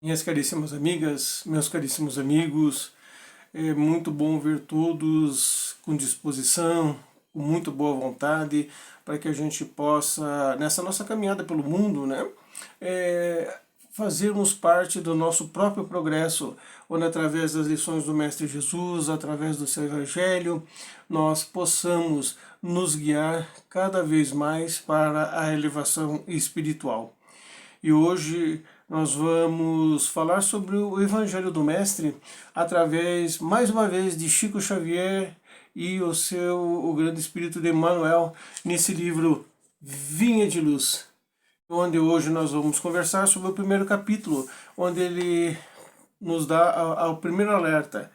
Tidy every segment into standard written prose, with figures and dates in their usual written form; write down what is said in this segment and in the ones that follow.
Minhas caríssimas amigas, meus caríssimos amigos, é muito bom ver todos com disposição, com muito boa vontade, para que a gente possa, nessa nossa caminhada pelo mundo, né, fazermos parte do nosso próprio progresso, onde através das lições do Mestre Jesus, através do seu Evangelho, nós possamos nos guiar cada vez mais para a elevação espiritual. E hoje nós vamos falar sobre o Evangelho do Mestre através, mais uma vez, de Chico Xavier e o grande espírito de Emmanuel nesse livro Vinha de Luz, onde hoje nós vamos conversar sobre o primeiro capítulo, onde ele nos dá o primeiro alerta: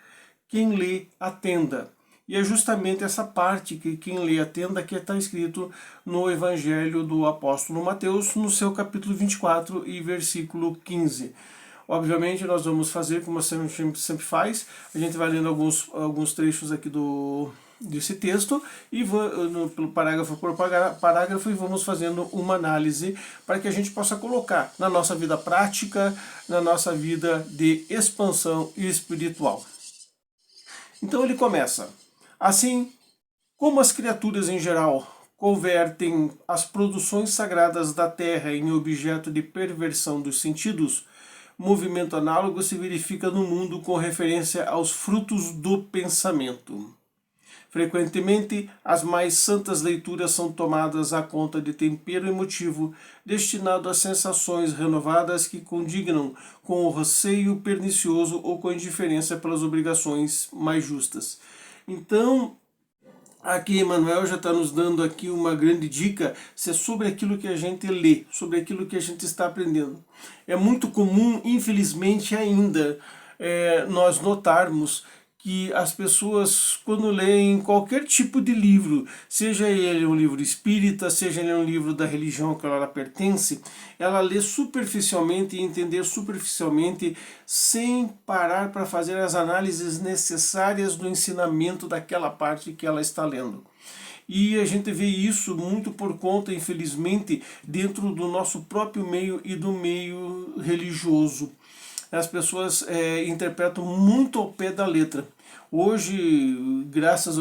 quem lê, atenda. E é justamente essa parte que quem lê, atenda, que está escrito no Evangelho do Apóstolo Mateus, no seu capítulo 24 e versículo 15. Obviamente nós vamos fazer como a gente sempre faz, a gente vai lendo alguns trechos aqui desse texto e pelo parágrafo por parágrafo e vamos fazendo uma análise para que a gente possa colocar na nossa vida prática, na nossa vida de expansão espiritual. Então ele começa: assim como as criaturas em geral convertem as produções sagradas da terra em objeto de perversão dos sentidos, movimento análogo se verifica no mundo com referência aos frutos do pensamento. Frequentemente, as mais santas leituras são tomadas à conta de tempero emotivo destinado a sensações renovadas que condignam com o receio pernicioso ou com a indiferença pelas obrigações mais justas. Então, aqui Emmanuel já está nos dando aqui uma grande dica sobre aquilo que a gente lê, sobre aquilo que a gente está aprendendo. É muito comum, infelizmente ainda, nós notarmos que as pessoas, quando leem qualquer tipo de livro, seja ele um livro espírita, seja ele um livro da religião que ela pertence, ela lê superficialmente e entender superficialmente, sem parar para fazer as análises necessárias do ensinamento daquela parte que ela está lendo. E a gente vê isso muito por conta, infelizmente, dentro do nosso próprio meio e do meio religioso. As pessoas interpretam muito ao pé da letra. Hoje, graças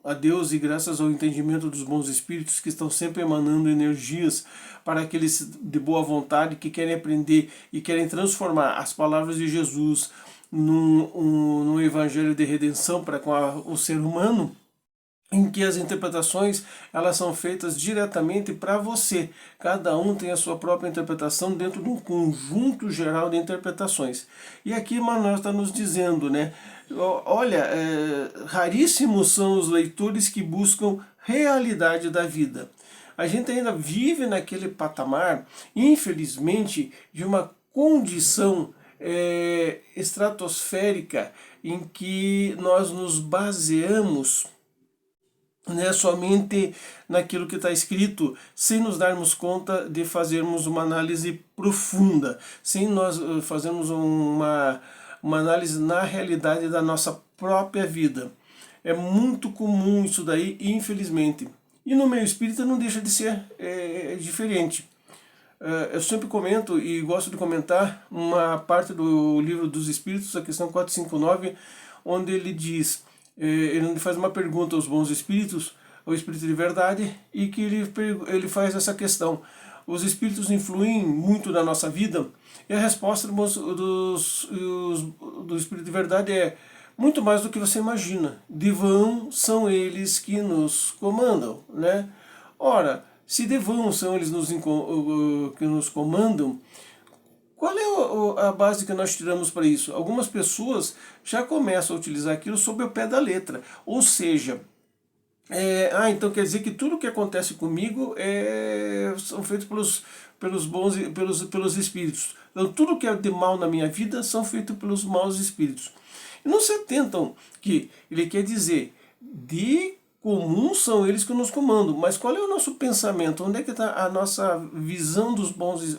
a Deus e graças ao entendimento dos bons espíritos que estão sempre emanando energias para aqueles de boa vontade que querem aprender e querem transformar as palavras de Jesus num evangelho de redenção para com o ser humano, em que as interpretações elas são feitas diretamente para você. Cada um tem a sua própria interpretação dentro de um conjunto geral de interpretações. E aqui Manuel está nos dizendo, né? Olha, raríssimos são os leitores que buscam realidade da vida. A gente ainda vive naquele patamar, infelizmente, de uma condição estratosférica em que nós nos baseamos somente naquilo que está escrito, sem nos darmos conta de fazermos uma análise profunda, sem nós fazermos uma análise na realidade da nossa própria vida. É muito comum isso daí, infelizmente. E no meio espírita não deixa de ser diferente. Eu sempre comento e gosto de comentar uma parte do livro dos Espíritos, a questão 459, onde ele diz, ele faz uma pergunta aos bons espíritos, ao espírito de verdade, e que ele faz essa questão: os espíritos influem muito na nossa vida? E a resposta do espírito de verdade é: muito mais do que você imagina. De vão são eles que nos comandam, né? Ora, se de vão são eles que nos comandam, qual é a base que nós tiramos para isso? Algumas pessoas já começam a utilizar aquilo sob o pé da letra. Ou seja, então quer dizer que tudo que acontece comigo são feitos pelos espíritos. Então tudo que é de mal na minha vida são feitos pelos maus espíritos. E não se atentam que ele quer dizer de comum são eles que nos comandam, mas qual é o nosso pensamento? Onde é que está a nossa visão dos bons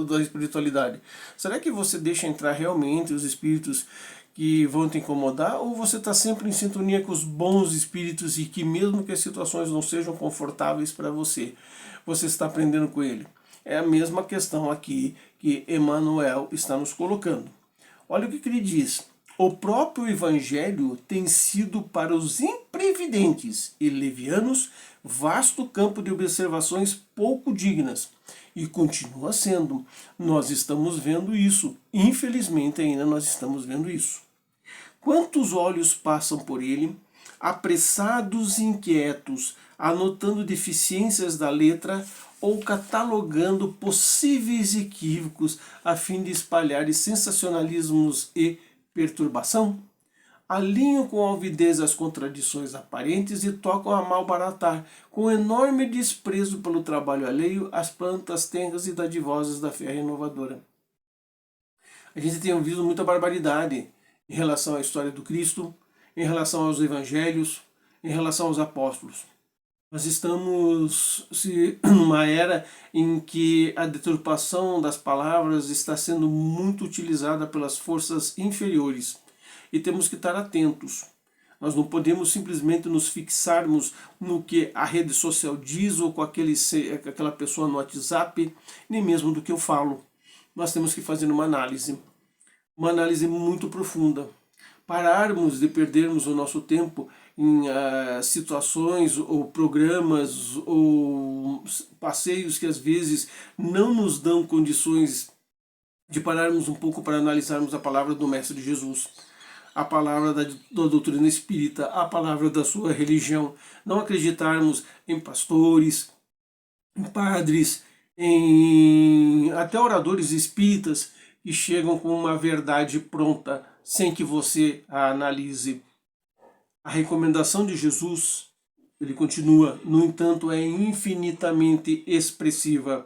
da espiritualidade? Será que você deixa entrar realmente os espíritos que vão te incomodar, ou você está sempre em sintonia com os bons espíritos e que mesmo que as situações não sejam confortáveis para você, você está aprendendo com ele? É a mesma questão aqui que Emmanuel está nos colocando. Olha o que ele diz. O próprio Evangelho tem sido para os imprevidentes e levianos vasto campo de observações pouco dignas. E continua sendo. Nós estamos vendo isso. Infelizmente ainda nós estamos vendo isso. Quantos olhos passam por ele, apressados e inquietos, anotando deficiências da letra ou catalogando possíveis equívocos a fim de espalhar sensacionalismos e perturbação? Alinham com alvidez as contradições aparentes e tocam a malbaratar, com enorme desprezo pelo trabalho alheio, as plantas tenras e dadivosas da fé renovadora. A gente tem ouvido muita barbaridade em relação à história do Cristo, em relação aos evangelhos, em relação aos apóstolos. Nós estamos numa era em que a deturpação das palavras está sendo muito utilizada pelas forças inferiores e temos que estar atentos. Nós não podemos simplesmente nos fixarmos no que a rede social diz ou com aquela pessoa no WhatsApp, nem mesmo do que eu falo. Nós temos que fazer uma análise muito profunda. Pararmos de perdermos o nosso tempo em situações ou programas ou passeios que às vezes não nos dão condições de pararmos um pouco para analisarmos a palavra do Mestre Jesus, a palavra da doutrina espírita, a palavra da sua religião. Não acreditarmos em pastores, em padres, em até oradores espíritas que chegam com uma verdade pronta sem que você a analise. A recomendação de Jesus, ele continua, no entanto, é infinitamente expressiva.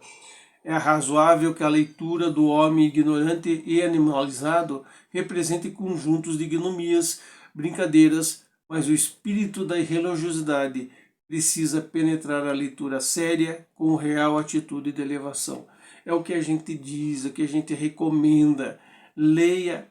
É razoável que a leitura do homem ignorante e animalizado represente conjuntos de ignomias, brincadeiras, mas o espírito da religiosidade precisa penetrar a leitura séria com real atitude de elevação. É o que a gente diz, é o que a gente recomenda. Leia,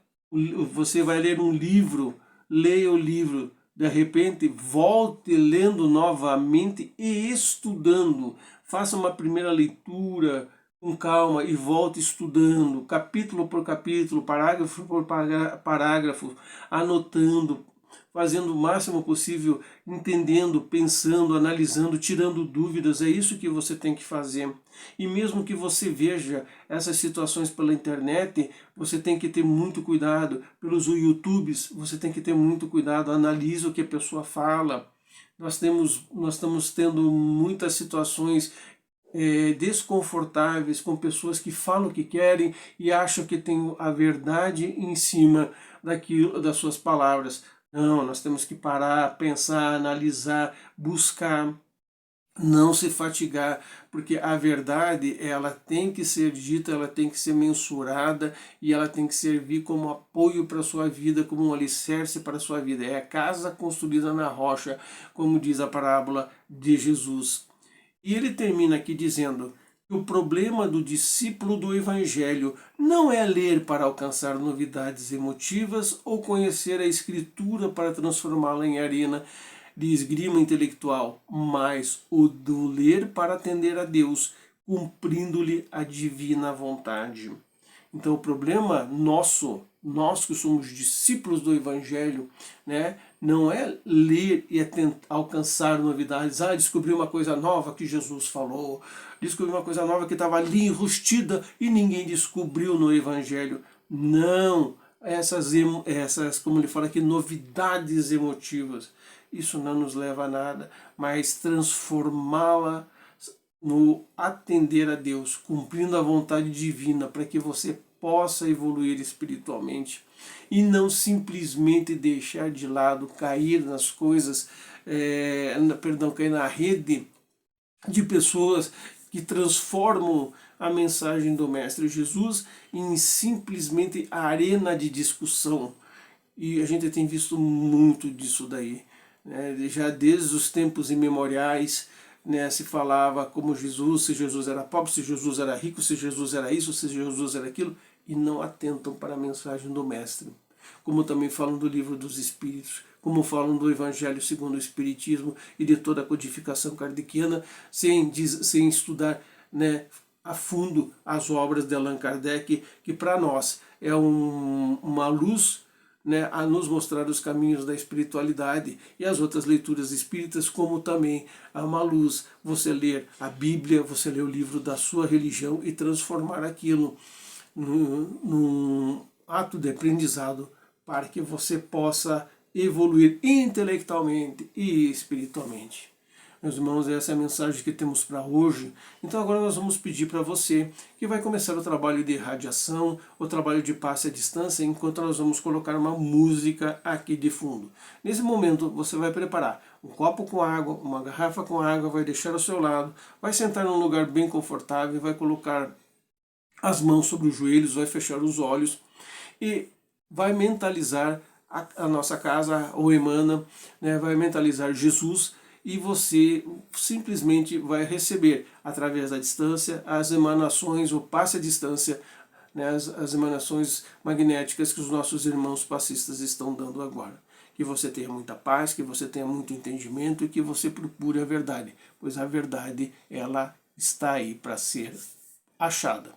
você vai ler um livro, leia o livro, de repente volte lendo novamente e estudando. Faça uma primeira leitura com calma e volte estudando, capítulo por capítulo, parágrafo por parágrafo, anotando, fazendo o máximo possível, entendendo, pensando, analisando, tirando dúvidas. É isso que você tem que fazer. E mesmo que você veja essas situações pela internet, você tem que ter muito cuidado. Pelos YouTubes, você tem que ter muito cuidado, analise o que a pessoa fala. Nós estamos tendo muitas situações desconfortáveis com pessoas que falam o que querem e acham que tem a verdade em cima das suas palavras. Não, nós temos que parar, pensar, analisar, buscar, não se fatigar, porque a verdade ela tem que ser dita, ela tem que ser mensurada e ela tem que servir como apoio para a sua vida, como um alicerce para a sua vida. É a casa construída na rocha, como diz a parábola de Jesus. E ele termina aqui dizendo que o problema do discípulo do Evangelho não é ler para alcançar novidades emotivas ou conhecer a Escritura para transformá-la em arena de esgrima intelectual, mas o do ler para atender a Deus, cumprindo-lhe a divina vontade. Então o problema nosso, nós que somos discípulos do Evangelho, né, não é ler e alcançar novidades. Descobri uma coisa nova que Jesus falou, descobri uma coisa nova que estava ali enrustida e ninguém descobriu no Evangelho. Não, essas como ele fala aqui, novidades emotivas, isso não nos leva a nada, mas transformá-la no atender a Deus, cumprindo a vontade divina, para que você possa evoluir espiritualmente e não simplesmente deixar de lado, cair nas coisas, cair na rede de pessoas que transformam a mensagem do Mestre Jesus em simplesmente arena de discussão. E a gente tem visto muito disso daí, né? Já desde os tempos imemoriais, né, se falava como Jesus, se Jesus era pobre, se Jesus era rico, se Jesus era isso, se Jesus era aquilo, e não atentam para a mensagem do Mestre. Como também falam do livro dos Espíritos, como falam do Evangelho segundo o Espiritismo e de toda a codificação kardeciana, sem estudar, né, a fundo as obras de Allan Kardec, que para nós é uma luz, né, a nos mostrar os caminhos da espiritualidade, e as outras leituras espíritas, como também é uma luz você ler a Bíblia, você ler o livro da sua religião e transformar aquilo num ato de aprendizado para que você possa evoluir intelectualmente e espiritualmente. Meus irmãos, essa é a mensagem que temos para hoje. Então agora nós vamos pedir para você que vai começar o trabalho de radiação, o trabalho de passe à distância, enquanto nós vamos colocar uma música aqui de fundo. Nesse momento você vai preparar um copo com água, uma garrafa com água, vai deixar ao seu lado, vai sentar num lugar bem confortável, vai colocar as mãos sobre os joelhos, vai fechar os olhos e vai mentalizar a nossa casa, ou Emana, né, vai mentalizar Jesus, e você simplesmente vai receber, através da distância, as emanações, o passe à distância, né, as emanações magnéticas que os nossos irmãos passistas estão dando agora. Que você tenha muita paz, que você tenha muito entendimento e que você procure a verdade, pois a verdade, ela está aí para ser achada.